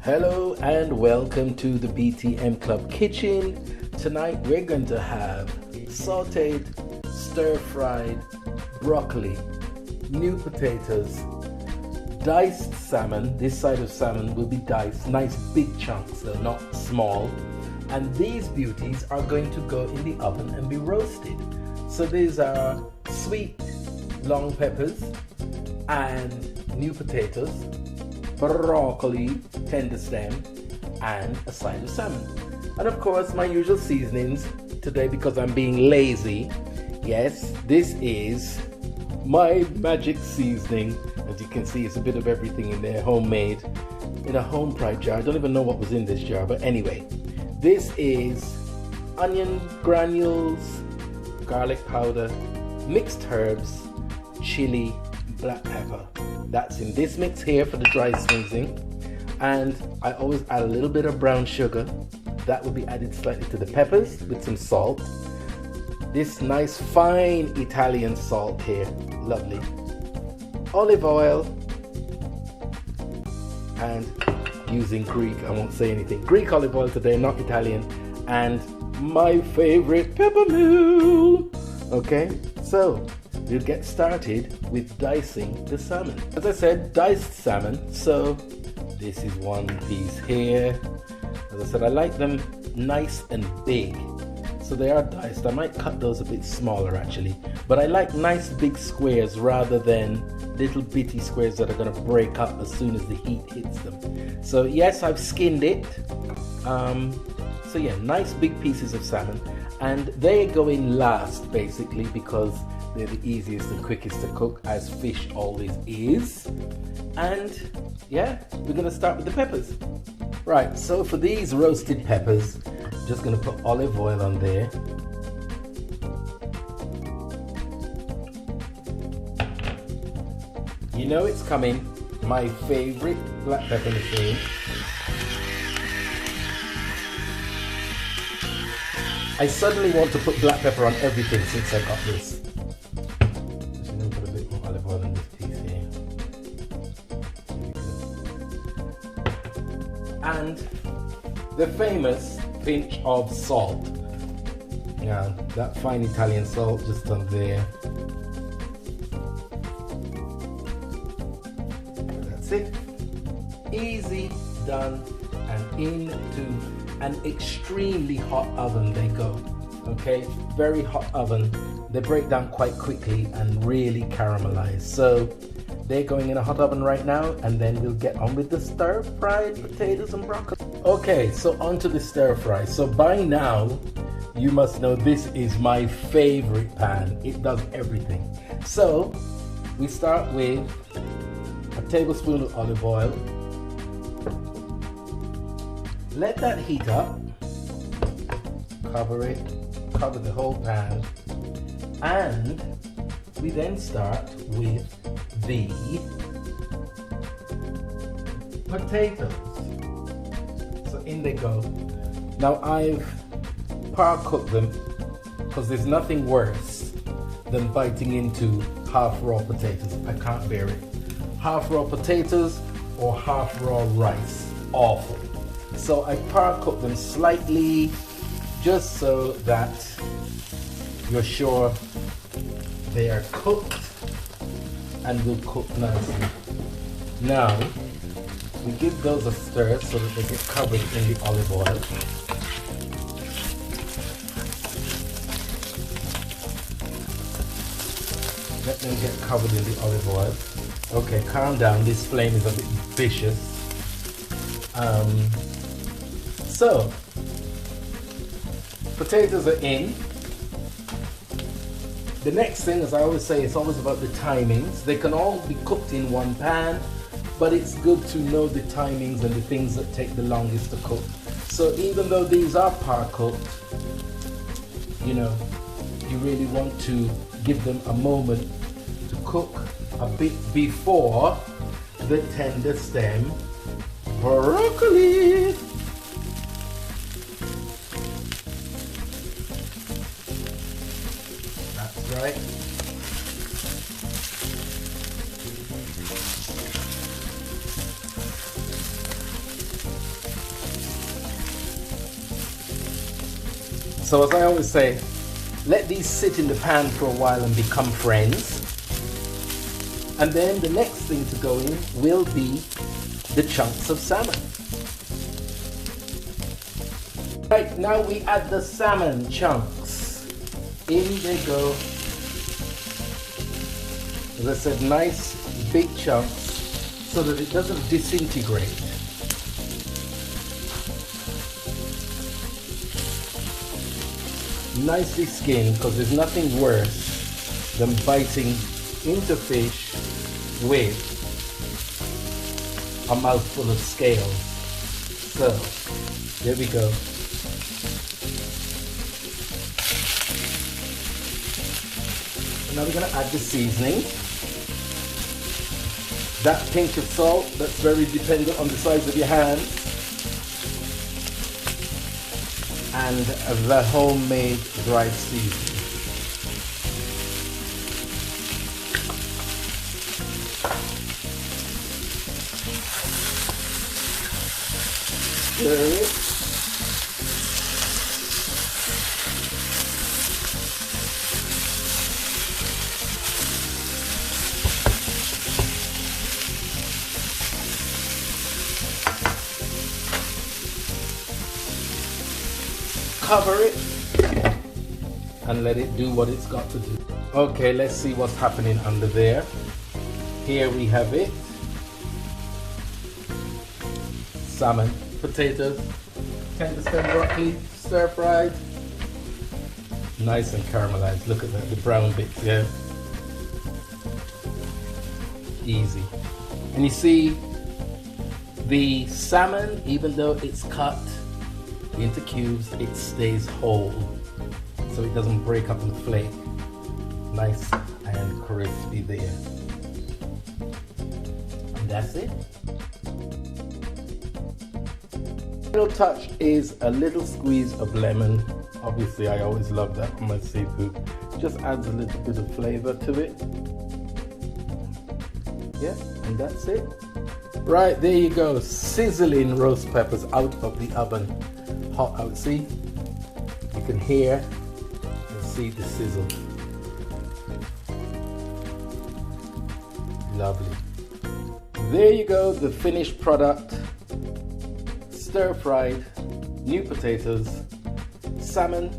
Hello and welcome to the BTM Club Kitchen. Tonight we're going to have sauteed, stir-fried broccoli, new potatoes, diced salmon. This side of salmon will be diced, nice big chunks, they're not small. And these beauties are going to go in the oven and be roasted. So these are sweet long peppers and new potatoes, broccoli, Tenderstem, and a side of salmon. And of course my usual seasonings today, because I'm being lazy. Yes, this is my magic seasoning. As you can see, it's a bit of everything in there, homemade, in a home pride jar. I don't even know what was in this jar, but anyway, this is onion granules, garlic powder, mixed herbs, chili, black pepper. That's in this mix here for the dry seasoning. And I always add a little bit of brown sugar. That will be added slightly to the peppers with some salt. This nice fine Italian salt here, lovely. Olive oil, and using Greek, I won't say anything. Greek olive oil today, not Italian. And my favorite peppermint. Okay, so we'll get started with dicing the salmon. As I said, diced salmon. So this is one piece here. As I said, I like them nice and big. So they are diced. I might cut those a bit smaller actually. But I like nice big squares rather than little bitty squares that are going to break up as soon as the heat hits them. So yes, I've skinned it. So yeah, nice big pieces of salmon. And they go in last basically because they're the easiest and quickest to cook, as fish always is. And yeah, we're gonna start with the peppers. Right, so for these roasted peppers, just gonna put olive oil on there. You know it's coming, my favorite black pepper machine. I suddenly want to put black pepper on everything since I got this. Just gonna put a bit more olive oil in this piece here. And the famous pinch of salt. Yeah, that fine Italian salt just on there. That's it. Easy, done, and into an extremely hot oven they go. Okay, very hot oven. They break down quite quickly and really caramelize. So they're going in a hot oven right now, and then we'll get on with the stir-fried potatoes and broccoli. Okay, so on to the stir-fry. So by now, you must know this is my favorite pan. It does everything. So we start with a tablespoon of olive oil. Let that heat up. Cover it. Cover the whole pan. And we then start with the potatoes. So in they go. Now I've par cooked them because there's nothing worse than biting into half raw potatoes. I can't bear it. Half raw potatoes or half raw rice. Awful. So I par cook them slightly just so that you're sure they are cooked and will cook nicely. Now we give those a stir so that they get covered in the olive oil. Let them get covered in the olive oil. Okay, calm down, this flame is a bit vicious. So potatoes are in. The next thing, as I always say, it's always about the timings. They can all be cooked in one pan, but it's good to know the timings and the things that take the longest to cook. So even though these are par cooked, you know, you really want to give them a moment to cook a bit before the Tenderstem broccoli. That's right. So as I always say, let these sit in the pan for a while and become friends. And then the next thing to go in will be the chunks of salmon. Right, now we add the salmon chunks. In they go. As I said, nice big chunks so that it doesn't disintegrate. Nicely skinned, because there's nothing worse than biting into fish with a mouthful of scales. So, there we go. Now we're going to add the seasoning. That pinch of salt, that's very dependent on the size of your hand. And the homemade dried seasoning. Stir it. Cover it and let it do what it's got to do. Okay, let's see what's happening under there. Here we have it. Salmon, potatoes, Tenderstem broccoli, stir fried. Nice and caramelized. Look at that, the brown bits, yeah. Easy. And you see the salmon, even though it's cut into cubes, it stays whole, so it doesn't break up and flake. Nice and crispy there. And that's it. Little touch is a little squeeze of lemon. Obviously, I always love that on my seafood. Just adds a little bit of flavor to it. Yeah, and that's it. Right, there you go. Sizzling roast peppers out of the oven. Hot out, see? You can hear and see the sizzle. Lovely. There you go, the finished product. Stir-fried new potatoes, salmon,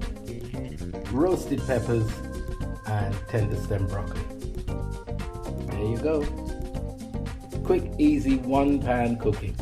roasted peppers, and Tenderstem broccoli. There you go. Quick, easy, one-pan cooking.